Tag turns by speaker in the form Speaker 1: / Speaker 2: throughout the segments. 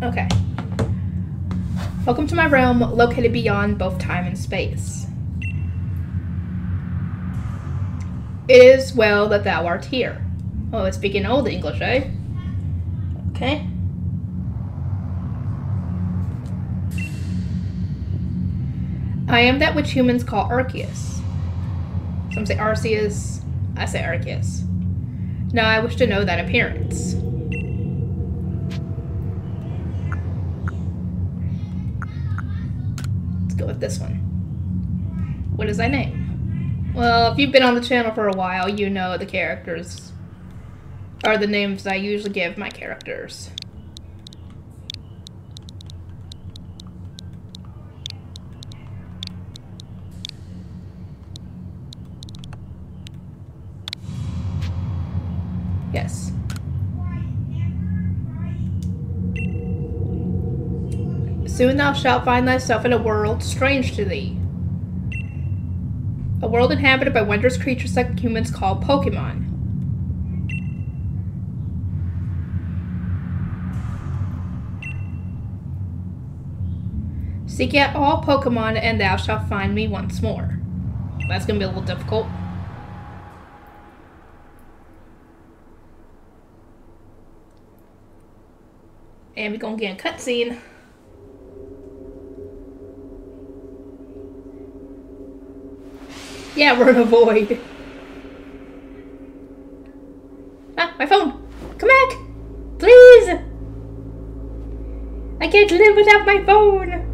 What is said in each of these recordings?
Speaker 1: Okay. Welcome to my realm, located beyond both time and space. It is well that thou art here. Oh, it's speaking Old English, eh? Okay. I am that which humans call Arceus. Some say Arceus, I say Arceus. Now I wish to know that appearance. Let's go with this one. What is thy name? Well, if you've been on the channel for a while, you know the characters are the names I usually give my characters. Yes. Soon thou shalt find thyself in a world strange to thee. A world inhabited by wondrous creatures like humans called Pokemon. Seek out all Pokemon and thou shalt find me once more. That's gonna be a little difficult. And we're gonna get a cutscene. Yeah, we're in a void. Ah, my phone! Come back! Please! I can't live without my phone!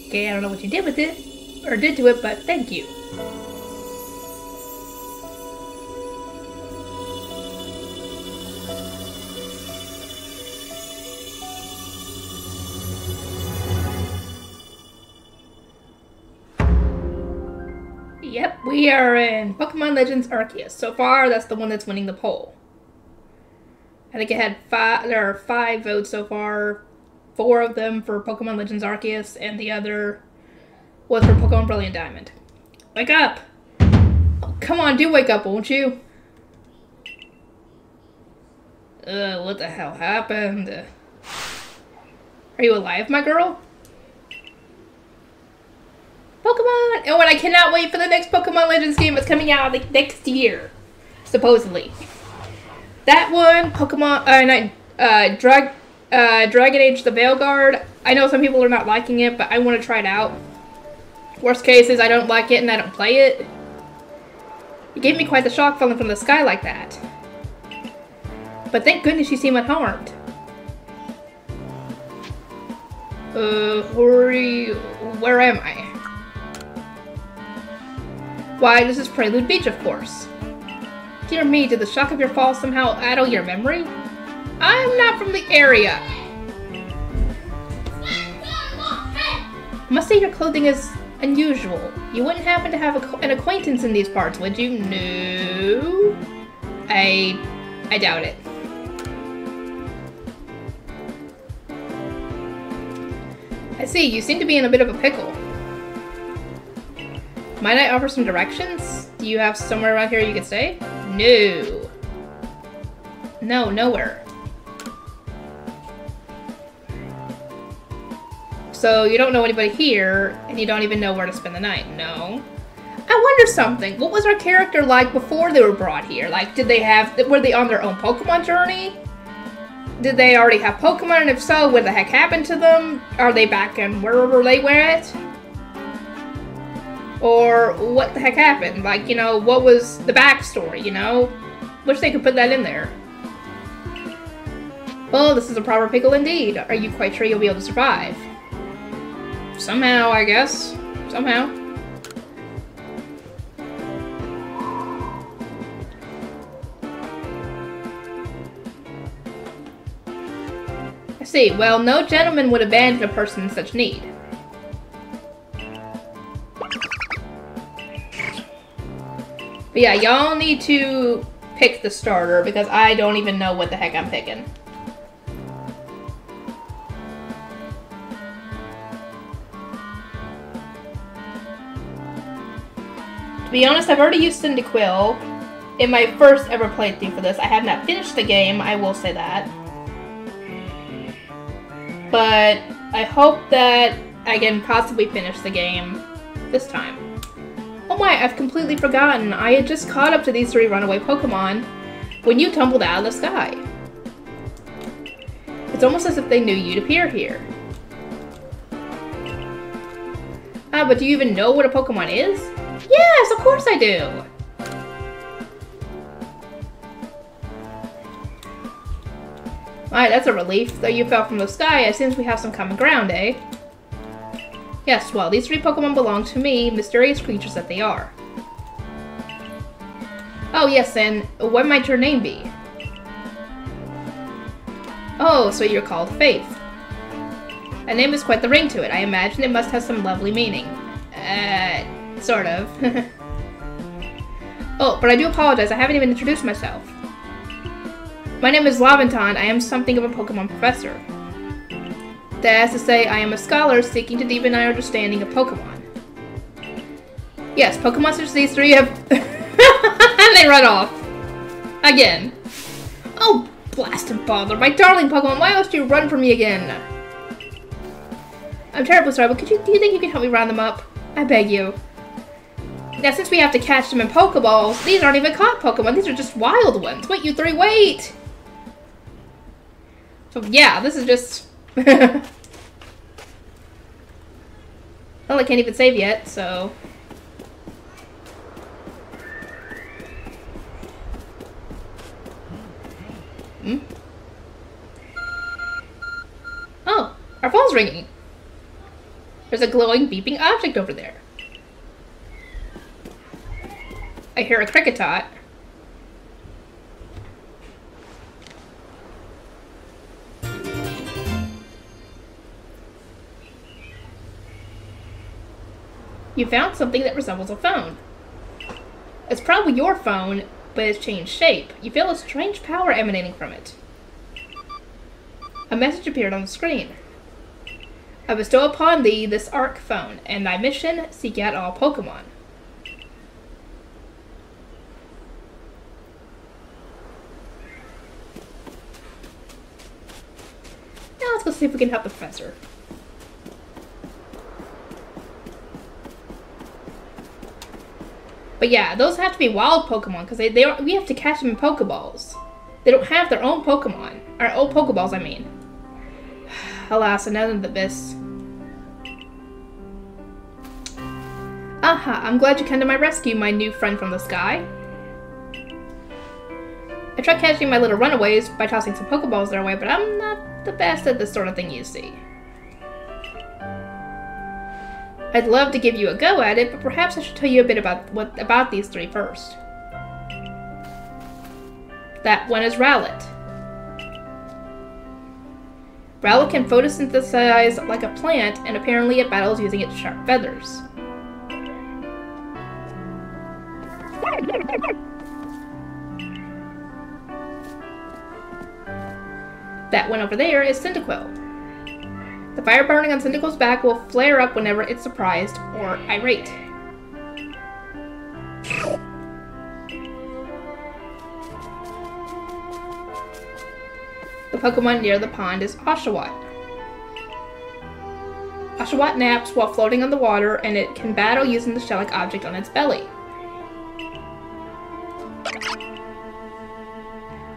Speaker 1: Okay, I don't know what you did with it, or did to it, but thank you. Yep, we are in Pokemon Legends Arceus. So far, that's the one that's winning the poll. I think it had there are 5 votes so far. 4 of them for Pokemon Legends Arceus, and the other was for Pokemon Brilliant Diamond. Wake up! Oh, come on, do wake up, won't you? What the hell happened? Are you alive, my girl? Pokemon! Oh, and I cannot wait for the next Pokemon Legends game that's coming out like next year, supposedly. That one, Pokemon, Dragon Age the Veilguard. I know some people are not liking it, but I want to try it out. Worst case is I don't like it and I don't play it. It gave me quite the shock falling from the sky like that. But thank goodness you seem unharmed. Where am I? Why, this is Prelude Beach, of course. Dear me, did the shock of your fall somehow addle your memory? I'm not from the area. I must say your clothing is unusual. You wouldn't happen to have an acquaintance in these parts, would you? No. I doubt it. I see, you seem to be in a bit of a pickle. Might I offer some directions? Do you have somewhere around here you could stay? No. No, nowhere. So you don't know anybody here, and you don't even know where to spend the night. No. I wonder something. What was our character like before they were brought here? Like, were they on their own Pokemon journey? Did they already have Pokemon, and if so, what the heck happened to them? Are they back in wherever they went? Or what the heck happened? Like, you know, what was the backstory, you know? Wish they could put that in there. Well, this is a proper pickle indeed. Are you quite sure you'll be able to survive? Somehow, I guess. Somehow. I see. Well, no gentleman would abandon a person in such need. But yeah, y'all need to pick the starter because I don't even know what the heck I'm picking. To be honest, I've already used Cyndaquil in my first ever playthrough for this. I have not finished the game, I will say that. But I hope that I can possibly finish the game this time. Oh my, I've completely forgotten. I had just caught up to these 3 runaway Pokemon when you tumbled out of the sky. It's almost as if they knew you'd appear here. But do you even know what a Pokemon is? Yes, of course I do! Alright, that's a relief. Though you fell from the sky, it seems we have some common ground, eh? Yes, well, these 3 Pokemon belong to me, mysterious creatures that they are. Oh, yes, and what might your name be? Oh, so you're called Faith. A name is quite the ring to it. I imagine it must have some lovely meaning. Sort of. Oh, but I do apologize. I haven't even introduced myself. My name is Laventon. I am something of a Pokemon professor. That is to say, I am a scholar seeking to deepen our understanding of Pokemon. Yes, Pokemon such as these 3 have... and they run off. Again. Oh, blast and bother. My darling Pokemon, why must you run from me again? I'm terribly sorry, but do you think you can help me round them up? I beg you. Now, since we have to catch them in Pokeballs, these aren't even caught Pokemon. These are just wild ones. Wait, you 3, wait! So, yeah, this is just... Well, I can't even save yet, so... Oh, our phone's ringing. There's a glowing, beeping object over there. I hear a Kricketot. You found something that resembles a phone. It's probably your phone, but it's changed shape. You feel a strange power emanating from it. A message appeared on the screen. I bestow upon thee this Arc phone, and thy mission, seek out all Pokemon. Now let's go see if we can help the professor. But yeah, those have to be wild Pokemon, because we have to catch them in Pokeballs. They don't have their own Pokemon. Or own Pokeballs, I mean. Alas, another of this. Aha, I'm glad you came to my rescue, my new friend from the sky. I tried catching my little runaways by tossing some Pokeballs their way, but I'm not the best at this sort of thing, you see. I'd love to give you a go at it, but perhaps I should tell you a bit about these 3 first. That one is Rowlet. Rowlet can photosynthesize like a plant, and apparently it battles using its sharp feathers. That one over there is Cyndaquil. The fire burning on Cyndaquil's back will flare up whenever it's surprised or irate. The Pokemon near the pond is Oshawott. Oshawott naps while floating on the water, and it can battle using the shell-like object on its belly.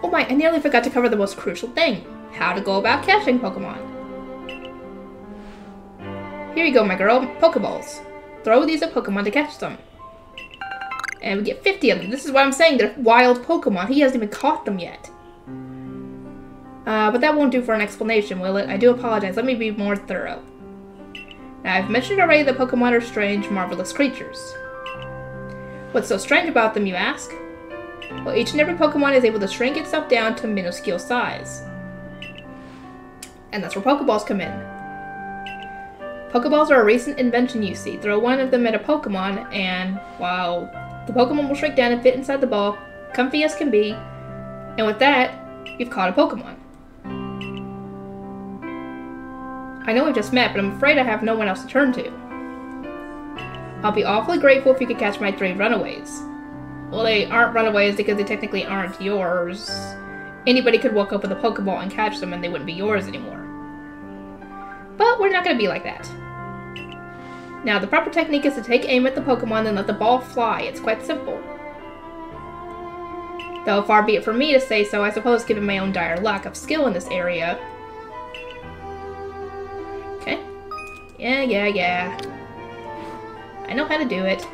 Speaker 1: Oh my, I nearly forgot to cover the most crucial thing. How to go about catching Pokemon. Here you go, my girl. Pokeballs. Throw these at Pokemon to catch them. And we get 50 of them. This is what I'm saying. They're wild Pokemon. He hasn't even caught them yet. But that won't do for an explanation, will it? I do apologize. Let me be more thorough. Now, I've mentioned already that Pokemon are strange, marvelous creatures. What's so strange about them, you ask? Well, each and every Pokemon is able to shrink itself down to minuscule size. And that's where Pokeballs come in. Pokeballs are a recent invention, you see. Throw one of them at a Pokemon, and while the Pokemon will shrink down and fit inside the ball, comfy as can be, and with that, you've caught a Pokemon. I know we just met, but I'm afraid I have no one else to turn to. I'll be awfully grateful if you could catch my 3 runaways. Well, they aren't runaways because they technically aren't yours. Anybody could walk up with a Pokeball and catch them and they wouldn't be yours anymore. But we're not going to be like that. Now, the proper technique is to take aim at the Pokemon and let the ball fly. It's quite simple. Though far be it from me to say so, I suppose given my own dire lack of skill in this area. Okay. Yeah. I know how to do it.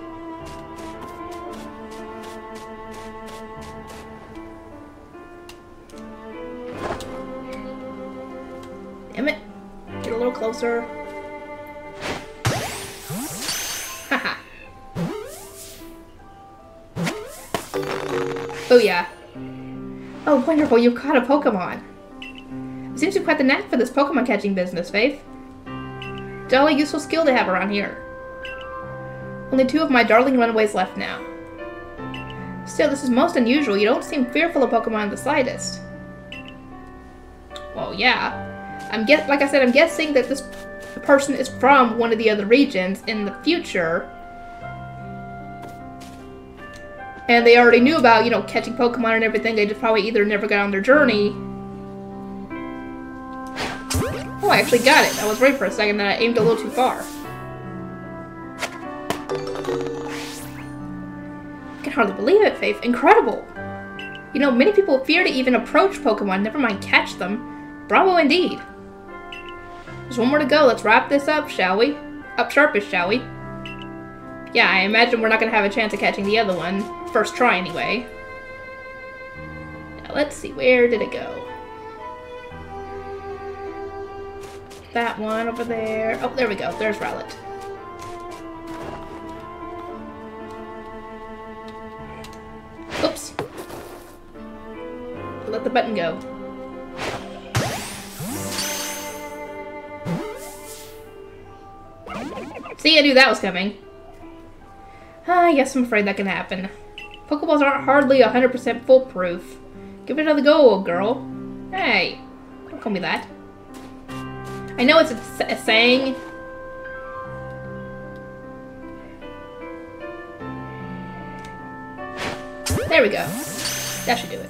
Speaker 1: Damn it. Get a little closer. Haha. Oh yeah. Oh wonderful, you've caught a Pokemon. It seems you've quite the knack for this Pokemon catching business, Faith. Jolly useful skill to have around here. Only 2 of my darling runaways left now. Still, this is most unusual. You don't seem fearful of Pokemon in the slightest. Well, yeah. Like I said, I'm guessing that this person is from one of the other regions in the future. And they already knew about, you know, catching Pokemon and everything. They just probably either never got on their journey. Oh, I actually got it. I was right for a second, and I aimed a little too far. I can hardly believe it, Faith. Incredible! You know, many people fear to even approach Pokemon, never mind catch them. Bravo indeed. There's one more to go. Let's wrap this up, shall we? Up sharpish, shall we? Yeah, I imagine we're not going to have a chance of catching the other one. First try, anyway. Now, let's see. Where did it go? That one over there. Oh, there we go. There's Rowlet. Oops. Let the button go. See, I knew that was coming. Yes, I'm afraid that can happen. Pokeballs aren't hardly 100% foolproof. Give it another go, old girl. Hey, don't call me that. I know it's a saying. There we go. That should do it.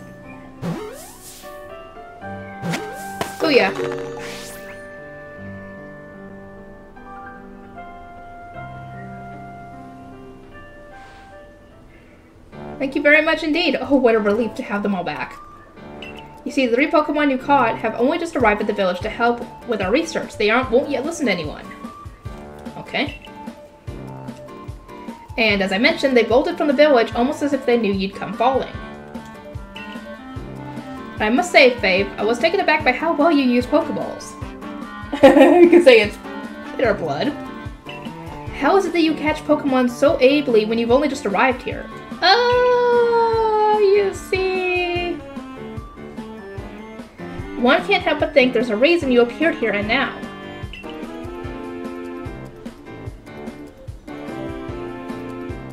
Speaker 1: Oh yeah. Thank you very much indeed. Oh, what a relief to have them all back. You see, the 3 Pokemon you caught have only just arrived at the village to help with our research. They won't yet listen to anyone. Okay. And as I mentioned, they bolted from the village almost as if they knew you'd come falling. But I must say, Faith, I was taken aback by how well you use Pokeballs. You can say it's bitter blood. How is it that you catch Pokemon so ably when you've only just arrived here? Oh, you see. One can't help but think there's a reason you appeared here and now.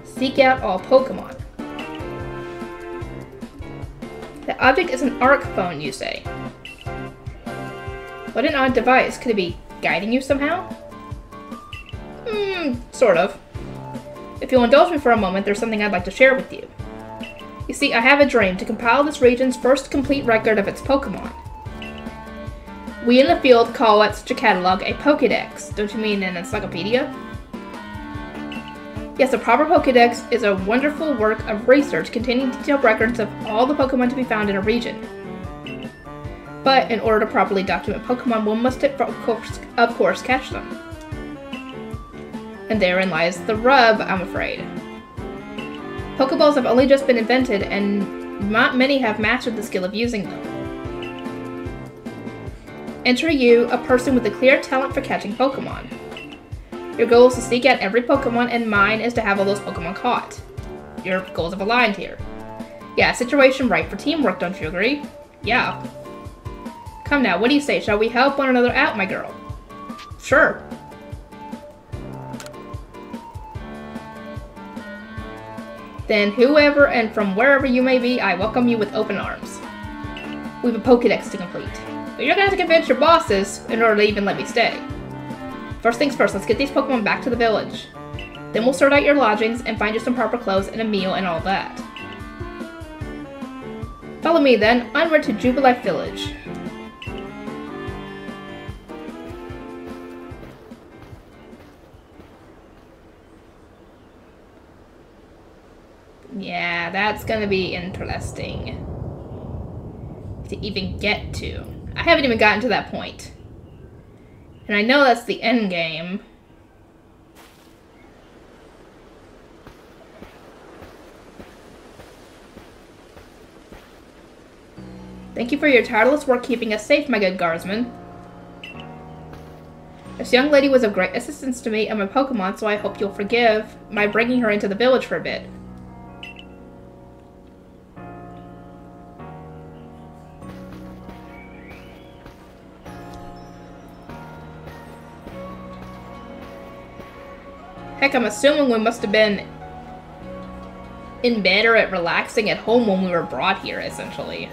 Speaker 1: Seek out all Pokemon. The object is an ARC phone, you say. What an odd device. Could it be guiding you somehow? Sort of. If you'll indulge me for a moment, there's something I'd like to share with you. You see, I have a dream to compile this region's first complete record of its Pokemon. We in the field call such a catalog a Pokédex. Don't you mean an encyclopedia? Yes, a proper Pokédex is a wonderful work of research containing detailed records of all the Pokemon to be found in a region. But in order to properly document Pokemon, one must of course catch them. And therein lies the rub, I'm afraid. Pokeballs have only just been invented, and not many have mastered the skill of using them. Enter you, a person with a clear talent for catching Pokemon. Your goal is to seek out every Pokemon, and mine is to have all those Pokemon caught. Your goals have aligned here. Yeah, situation right for teamwork, don't you agree? Yeah. Come now, what do you say? Shall we help one another out, my girl? Sure. then whoever and from wherever you may be, I welcome you with open arms. We have a Pokédex to complete, but you're gonna have to convince your bosses in order to even let me stay. First things first, let's get these Pokemon back to the village. Then we'll sort out your lodgings and find you some proper clothes and a meal and all that. Follow me then, onward to Jubilife Village. Yeah, that's gonna be interesting to even get to. I haven't even gotten to that point. And I know that's the end game. Thank you for your tireless work keeping us safe, my good guardsman. This young lady was of great assistance to me and my Pokemon, so I hope you'll forgive my bringing her into the village for a bit. Heck, I'm assuming we must have been in bed or relaxing at home when we were brought here, essentially.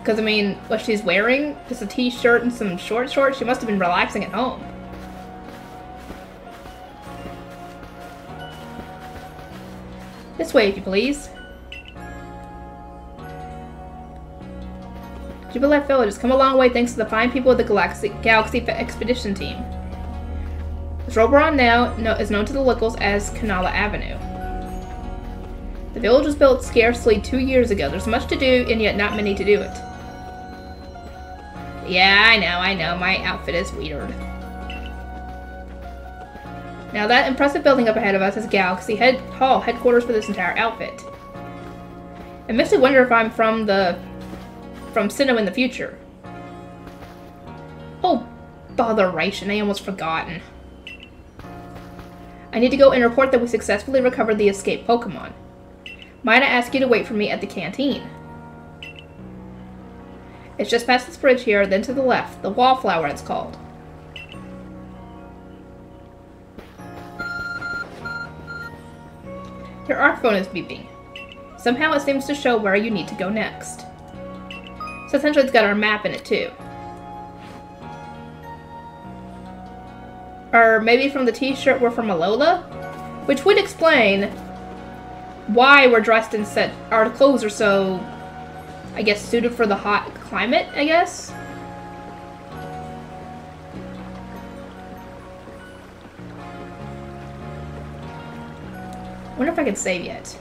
Speaker 1: Because, I mean, what she's wearing, just a t-shirt and some short shorts, she must have been relaxing at home. This way, if you please. Jubilife Village has come a long way thanks to the fine people of the Galaxy Expedition Team. This road we're on now is known to the locals as Kanala Avenue. The village was built scarcely 2 years ago. There's much to do, and yet not many to do it. Yeah, I know. My outfit is weird. Now that impressive building up ahead of us is Galaxy Hall, headquarters for this entire outfit. It makes me wonder if I'm from Sinnoh in the future. Oh, botheration, I almost forgotten. I need to go and report that we successfully recovered the escaped Pokemon. Might I ask you to wait for me at the canteen? It's just past this bridge here, then to the left. The Wallflower, it's called. Your ARC phone is beeping. Somehow it seems to show where you need to go next. So essentially it's got our map in it too. Or maybe from the t-shirt we're from Alola? Which would explain why we're dressed in our clothes are so, I guess, suited for the hot climate, I guess? Wonder if I can save yet.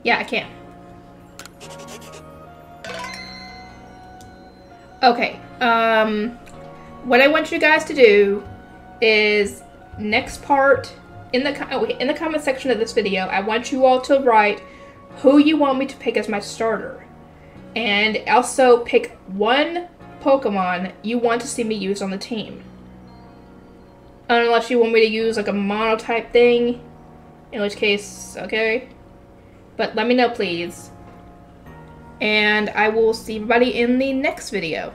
Speaker 1: Yeah, I can. Okay, what I want you guys to do is next part in the comment section of this video, I want you all to write who you want me to pick as my starter, and also pick one Pokemon you want to see me use on the team. Unless you want me to use like a mono type thing, in which case, okay. But let me know, please. And I will see everybody in the next video.